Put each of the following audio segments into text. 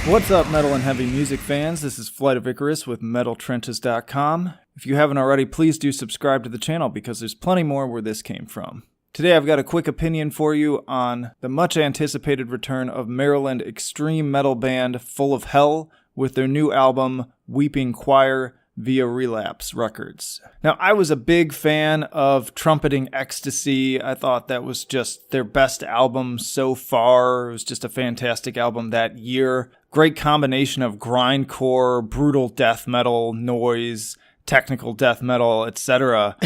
What's up, metal and heavy music fans? This is Flight of Icarus with MetalTrenches.com. If you haven't already, please do subscribe to the channel because there's plenty more where this came from. Today I've got a quick opinion for you on the much anticipated return of Maryland extreme metal band Full of Hell with their new album Weeping Choir via Relapse Records. Now, I was a big fan of Trumpeting Ecstasy. I thought that was just their best album so far. It was just a fantastic album that year. Great combination of grindcore, brutal death metal, noise, technical death metal, etc.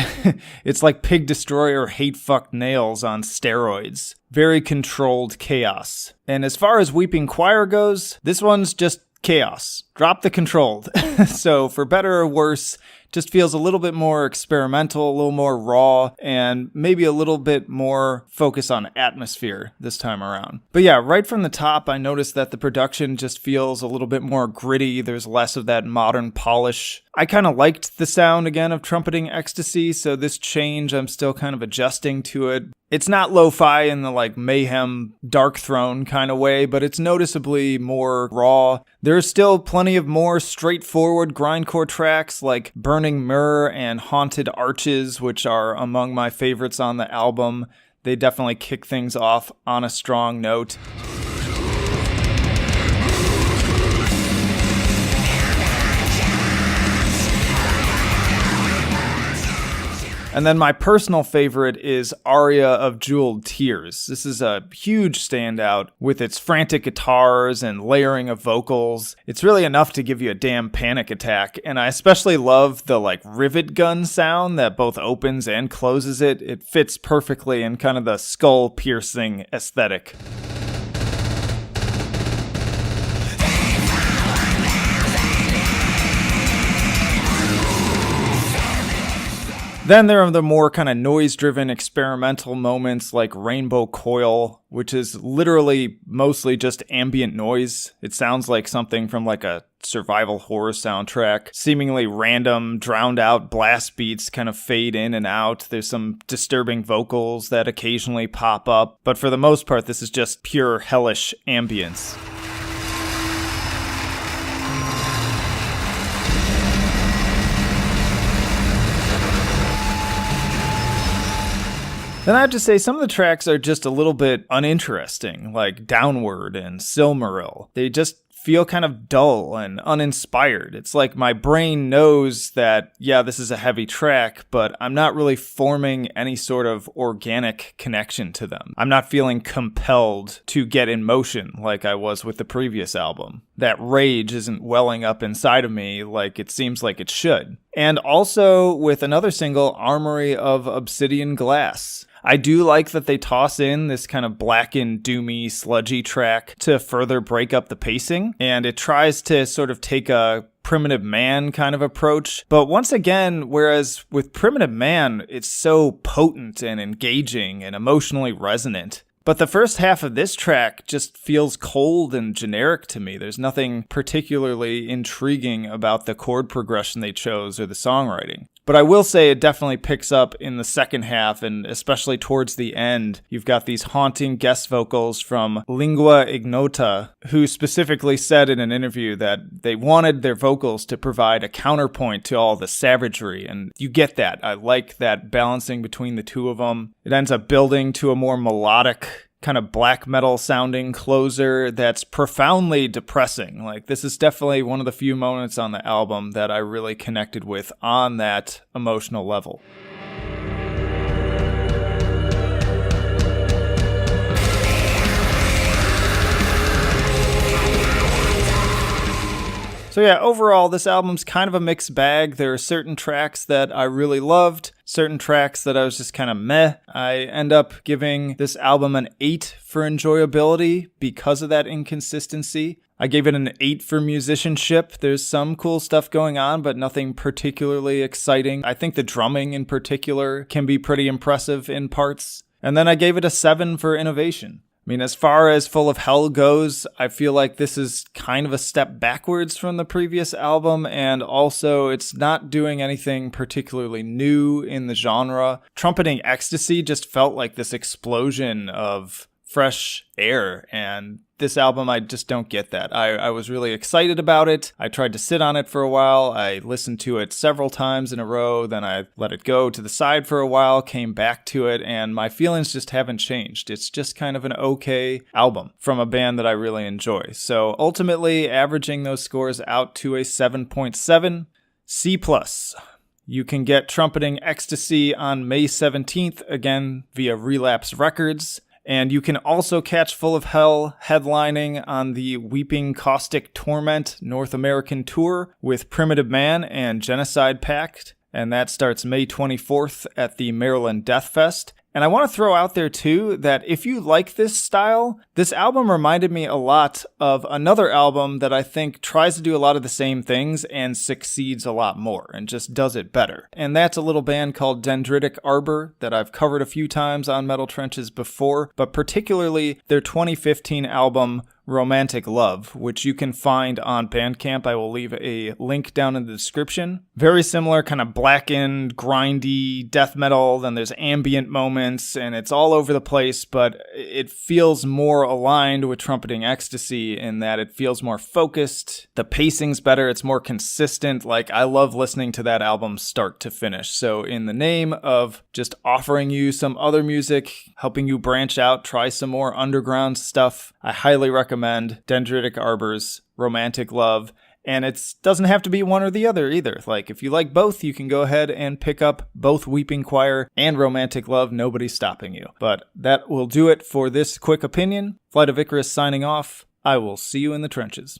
It's like Pig Destroyer Hate Fuck Nails on steroids. Very controlled chaos. And as far as Weeping Choir goes, this one's just chaos. Drop the controlled. So for better or worse, just feels a little bit more experimental, a little more raw, and maybe a little bit more focus on atmosphere this time around. But yeah, right from the top, I noticed that the production just feels a little bit more gritty. There's less of that modern polish. I kind of liked the sound again of Trumpeting Ecstasy, so this change I'm still kind of adjusting to it. It's not lo-fi in the like Mayhem Dark Throne kind of way, but it's noticeably more raw. There's still plenty of more straightforward grindcore tracks like Burning Mirror and Haunted Arches, which are among my favorites on the album. They definitely kick things off on a strong note. And then my personal favorite is Aria of Jeweled Tears. This is a huge standout with its frantic guitars and layering of vocals. It's really enough to give you a damn panic attack, and I especially love the like rivet gun sound that both opens and closes it. It fits perfectly in kind of the skull-piercing aesthetic. Then there are the more kind of noise-driven experimental moments like Rainbow Coil, which is literally mostly just ambient noise. It sounds like something from like a survival horror soundtrack. Seemingly random, drowned-out blast beats kind of fade in and out. There's some disturbing vocals that occasionally pop up, but for the most part, this is just pure hellish ambience. Then I have to say some of the tracks are just a little bit uninteresting, like Downward and Silmaril. They just feel kind of dull and uninspired. It's like my brain knows that, yeah, this is a heavy track, but I'm not really forming any sort of organic connection to them. I'm not feeling compelled to get in motion like I was with the previous album. That rage isn't welling up inside of me like it seems like it should. And also with another single, Armory of Obsidian Glass. I do like that they toss in this kind of blackened, doomy, sludgy track to further break up the pacing, and it tries to sort of take a Primitive Man kind of approach. But once again, whereas with Primitive Man, it's so potent and engaging and emotionally resonant, but the first half of this track just feels cold and generic to me. There's nothing particularly intriguing about the chord progression they chose or the songwriting. But I will say it definitely picks up in the second half, and especially towards the end, you've got these haunting guest vocals from Lingua Ignota, who specifically said in an interview that they wanted their vocals to provide a counterpoint to all the savagery, and you get that. I like that balancing between the two of them. It ends up building to a more melodic, kind of black metal sounding closer that's profoundly depressing. Like, this is definitely one of the few moments on the album that I really connected with on that emotional level. So yeah, overall, this album's kind of a mixed bag. There are certain tracks that I really loved, certain tracks that I was just kind of meh. I end up giving this album an 8 for enjoyability because of that inconsistency. I gave it an 8 for musicianship. There's some cool stuff going on, but nothing particularly exciting. I think the drumming in particular can be pretty impressive in parts. And then I gave it a 7 for innovation. I mean, as far as Full of Hell goes, I feel like this is kind of a step backwards from the previous album, and also it's not doing anything particularly new in the genre. Trumpeting Ecstasy just felt like this explosion of fresh air, and this album, I just don't get that. I was really excited about it. I tried to sit on it for a while. I listened to it several times in a row. Then I let it go to the side for a while, came back to it, and my feelings just haven't changed. It's just kind of an okay album from a band that I really enjoy. So ultimately, averaging those scores out to a 7.7, C+. You can get Trumpeting Ecstasy on May 17th, again via Relapse Records. And you can also catch Full of Hell headlining on the Weeping Caustic Torment North American Tour with Primitive Man and Genocide Pact. And that starts May 24th at the Maryland Death Fest. And I want to throw out there too that if you like this style, this album reminded me a lot of another album that I think tries to do a lot of the same things and succeeds a lot more and just does it better. And that's a little band called Dendritic Arbor that I've covered a few times on Metal Trenches before, but particularly their 2015 album Romantic Love, which you can find on Bandcamp. I will leave a link down in the description. Very similar, kind of blackened, grindy death metal. Then there's ambient moments, and it's all over the place, but it feels more aligned with Trumpeting Ecstasy in that it feels more focused. The pacing's better. It's more consistent. Like, I love listening to that album start to finish. So in the name of just offering you some other music, helping you branch out, try some more underground stuff, I highly recommend Dendritic Arbor's Romantic Love. And it doesn't have to be one or the other either. Like, if you like both, you can go ahead and pick up both Weeping Choir and Romantic Love. Nobody's stopping you. But that will do it for this quick opinion. Flight of Icarus signing off. I will see you in the trenches.